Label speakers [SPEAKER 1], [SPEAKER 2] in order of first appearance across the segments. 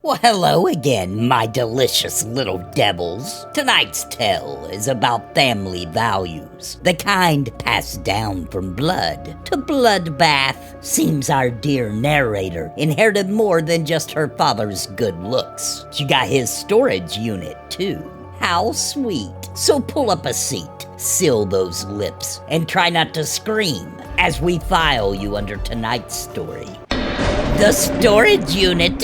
[SPEAKER 1] Well, hello again, my delicious little devils. Tonight's tale is about family values, the kind passed down from blood to bloodbath. Seems our dear narrator inherited more than just her father's good looks. She got his storage unit, too. How sweet. So pull up a seat, seal those lips, and try not to scream as we file you under tonight's story. The storage unit.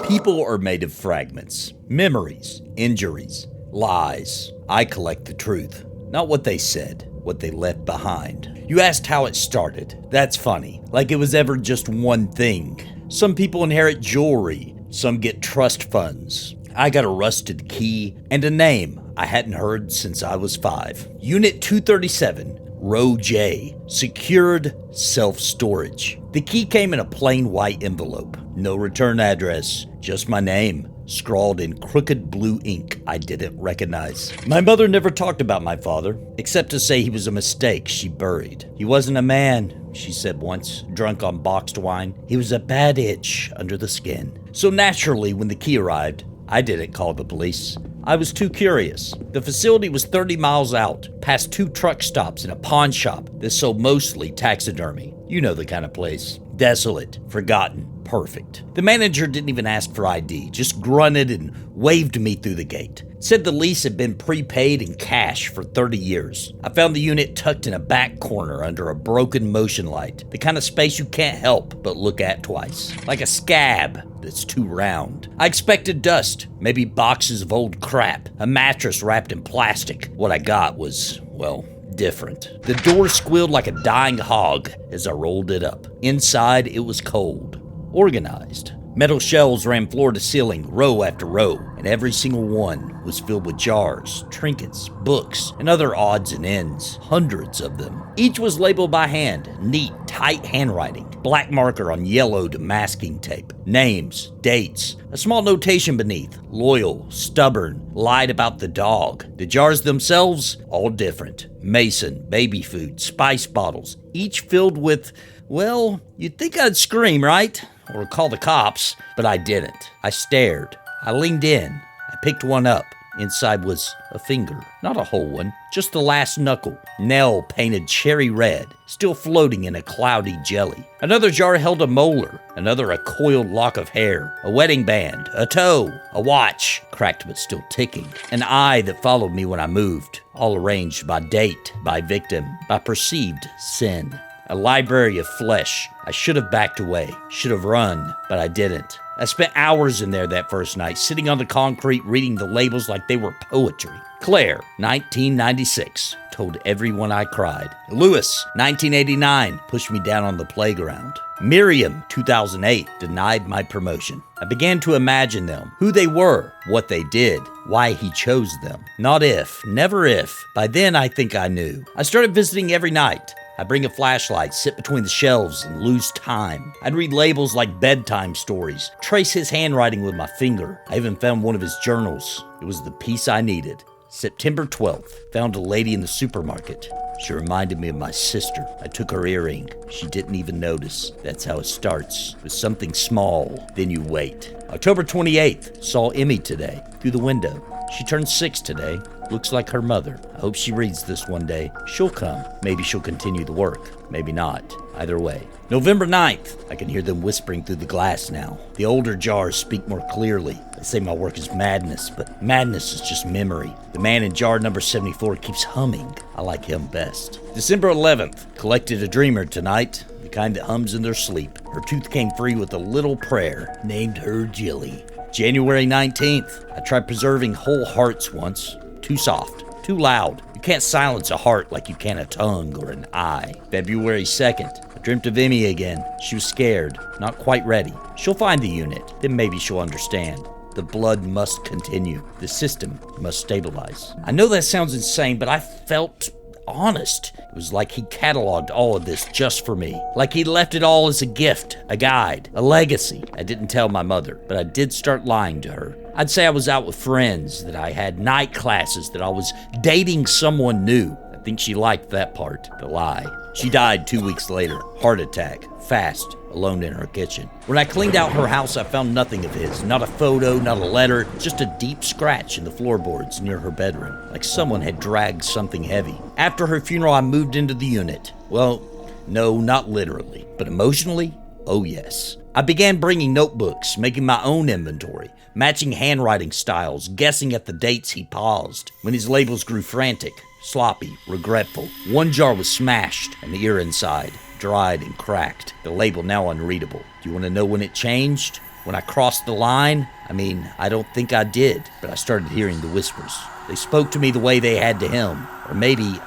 [SPEAKER 2] People are made of fragments, memories, injuries, lies. I collect the truth, not what they said, what they left behind. You asked how it started. That's funny, like it was ever just one thing. Some people inherit jewelry, some get trust funds. I got a rusted key and a name I hadn't heard since I was 5. Unit 237, Row J, secured self-storage. The key came in a plain white envelope. No return address, just my name, scrawled in crooked blue ink I didn't recognize. My mother never talked about my father, except to say he was a mistake she buried. He wasn't a man, she said once, drunk on boxed wine. He was a bad itch under the skin. So naturally, when the key arrived, I didn't call the police. I was too curious. The facility was 30 miles out, past 2 truck stops and a pawn shop that sold mostly taxidermy. You know the kind of place. Desolate, forgotten, perfect. The manager didn't even ask for ID, just grunted and waved me through the gate. Said the lease had been prepaid in cash for 30 years. I found the unit tucked in a back corner under a broken motion light, the kind of space you can't help but look at twice. Like a scab that's too round. I expected dust, maybe boxes of old crap, a mattress wrapped in plastic. What I got was, well, different. The door squealed like a dying hog as I rolled it up. Inside, it was cold, organized. Metal shelves ran floor to ceiling, row after row, and every single one was filled with jars, trinkets, books, and other odds and ends. Hundreds of them. Each was labeled by hand, neat, tight handwriting, black marker on yellowed masking tape, names, dates, a small notation beneath, loyal, stubborn, lied about the dog. The jars themselves, all different. Mason, baby food, spice bottles, each filled with, well, you'd think I'd scream, right? Or call the cops, but I didn't. I stared. I leaned in. I picked one up. Inside was a finger. Not a whole one, just the last knuckle. Nail painted cherry red, still floating in a cloudy jelly. Another jar held a molar, another a coiled lock of hair, a wedding band, a toe, a watch, cracked but still ticking, an eye that followed me when I moved, all arranged by date, by victim, by perceived sin. A library of flesh. I should have backed away, should have run, but I didn't. I spent hours in there that first night, sitting on the concrete, reading the labels like they were poetry. Claire, 1996, told everyone I cried. Lewis, 1989, pushed me down on the playground. Miriam, 2008, denied my promotion. I began to imagine them, who they were, what they did, why he chose them. Not if, never if. By then, I think I knew. I started visiting every night. I'd bring a flashlight, sit between the shelves, and lose time. I'd read labels like bedtime stories, trace his handwriting with my finger. I even found one of his journals. It was the piece I needed. September 12th, found a lady in the supermarket. She reminded me of my sister. I took her earring. She didn't even notice. That's how it starts, with something small, then you wait. October 28th, saw Emmy today, through the window. She turned 6 today. Looks like her mother. I hope she reads this one day. She'll come. Maybe she'll continue the work. Maybe not. Either way. November 9th. I can hear them whispering through the glass now. The older jars speak more clearly. They say my work is madness, but madness is just memory. The man in jar number 74 keeps humming. I like him best. December 11th. Collected a dreamer tonight. The kind that hums in their sleep. Her tooth came free with a little prayer. Named her Jilly. January 19th. I tried preserving whole hearts once. Too soft, too loud. You can't silence a heart like you can a tongue or an eye. February 2nd, I dreamt of Emmy again. She was scared, not quite ready. She'll find the unit, then maybe she'll understand. The blood must continue. The system must stabilize. I know that sounds insane, but I felt honest. It was like he cataloged all of this just for me. Like he left it all as a gift, a guide, a legacy. I didn't tell my mother, but I did start lying to her. I'd say I was out with friends, that I had night classes, that I was dating someone new. Think she liked that part, the lie. She died 2 weeks later, heart attack, fast, alone in her kitchen. When I cleaned out her house, I found nothing of his. Not a photo, not a letter, just a deep scratch in the floorboards near her bedroom, like someone had dragged something heavy. After her funeral, I moved into the unit. Well, no, not literally, but emotionally, oh yes. I began bringing notebooks, making my own inventory, matching handwriting styles, guessing at the dates he paused, when his labels grew frantic, sloppy, regretful. One jar was smashed, and the ear inside, dried and cracked, the label now unreadable. Do you want to know when it changed? When I crossed the line? I don't think I did, but I started hearing the whispers. They spoke to me the way they had to him, or maybe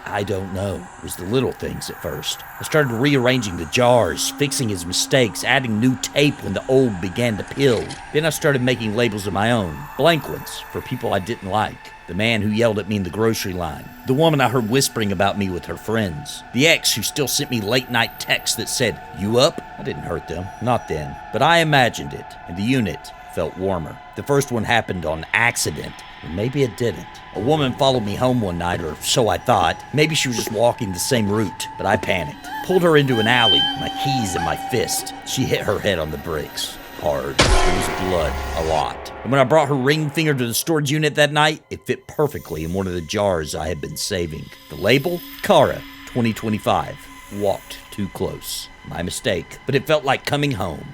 [SPEAKER 2] I don't know. It was the little things at first. I started rearranging the jars, fixing his mistakes, adding new tape when the old began to peel. Then I started making labels of my own, blank ones, for people I didn't like. The man who yelled at me in the grocery line. The woman I heard whispering about me with her friends. The ex who still sent me late-night texts that said, "You up?" I didn't hurt them, not then. But I imagined it, and the unit felt warmer. The first one happened on accident, or maybe it didn't. A woman followed me home one night, or so I thought. Maybe she was just walking the same route, but I panicked. Pulled her into an alley, my keys in my fist. She hit her head on the bricks. Hard. There was blood, a lot. And when I brought her ring finger to the storage unit that night, it fit perfectly in one of the jars I had been saving. The label? Kara, 2025. Walked too close. My mistake, but it felt like coming home.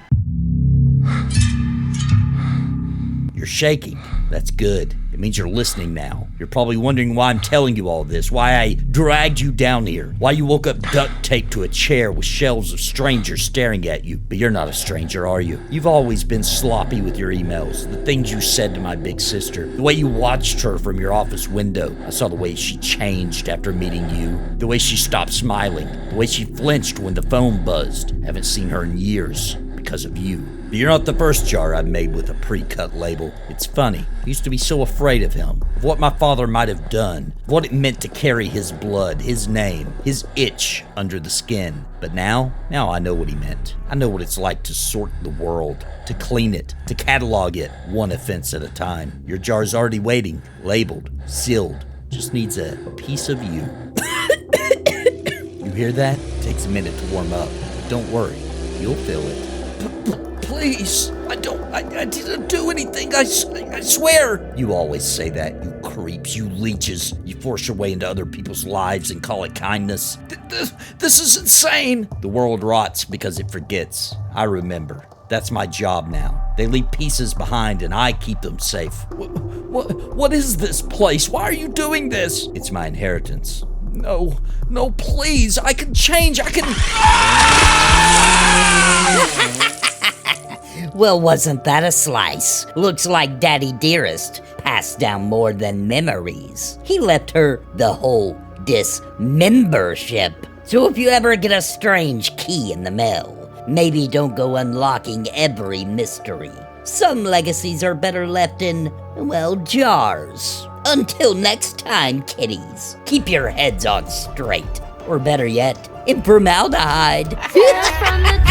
[SPEAKER 2] You're shaking. That's good. It means you're listening now. You're probably wondering why I'm telling you all this, why I dragged you down here, why you woke up duct taped to a chair with shelves of strangers staring at you. But you're not a stranger, are you? You've always been sloppy with your emails, the things you said to my big sister, the way you watched her from your office window. I saw the way she changed after meeting you, the way she stopped smiling, the way she flinched when the phone buzzed. Haven't seen her in years because of you. But you're not the first jar I've made with a pre-cut label. It's funny. I used to be so afraid of him, of what my father might have done, of what it meant to carry his blood, his name, his itch under the skin. But now I know what he meant. I know what it's like to sort the world, to clean it, to catalog it, one offense at a time. Your jar's already waiting, labeled, sealed. Just needs a piece of you. You hear that? It takes a minute to warm up. But don't worry, you'll feel it. Please, I didn't do anything, I swear. You always say that, you creeps, you leeches. You force your way into other people's lives and call it kindness. This is insane. The world rots because it forgets. I remember. That's my job now. They leave pieces behind and I keep them safe. What is this place? Why are you doing this? It's my inheritance. No, please, I can change, I can...
[SPEAKER 1] Well, wasn't that a slice? Looks like Daddy Dearest passed down more than memories. He left her the whole dismembership. So if you ever get a strange key in the mail, maybe don't go unlocking every mystery. Some legacies are better left in, well, jars. Until next time, kiddies, keep your heads on straight. Or better yet, in formaldehyde.
[SPEAKER 3] Tales from the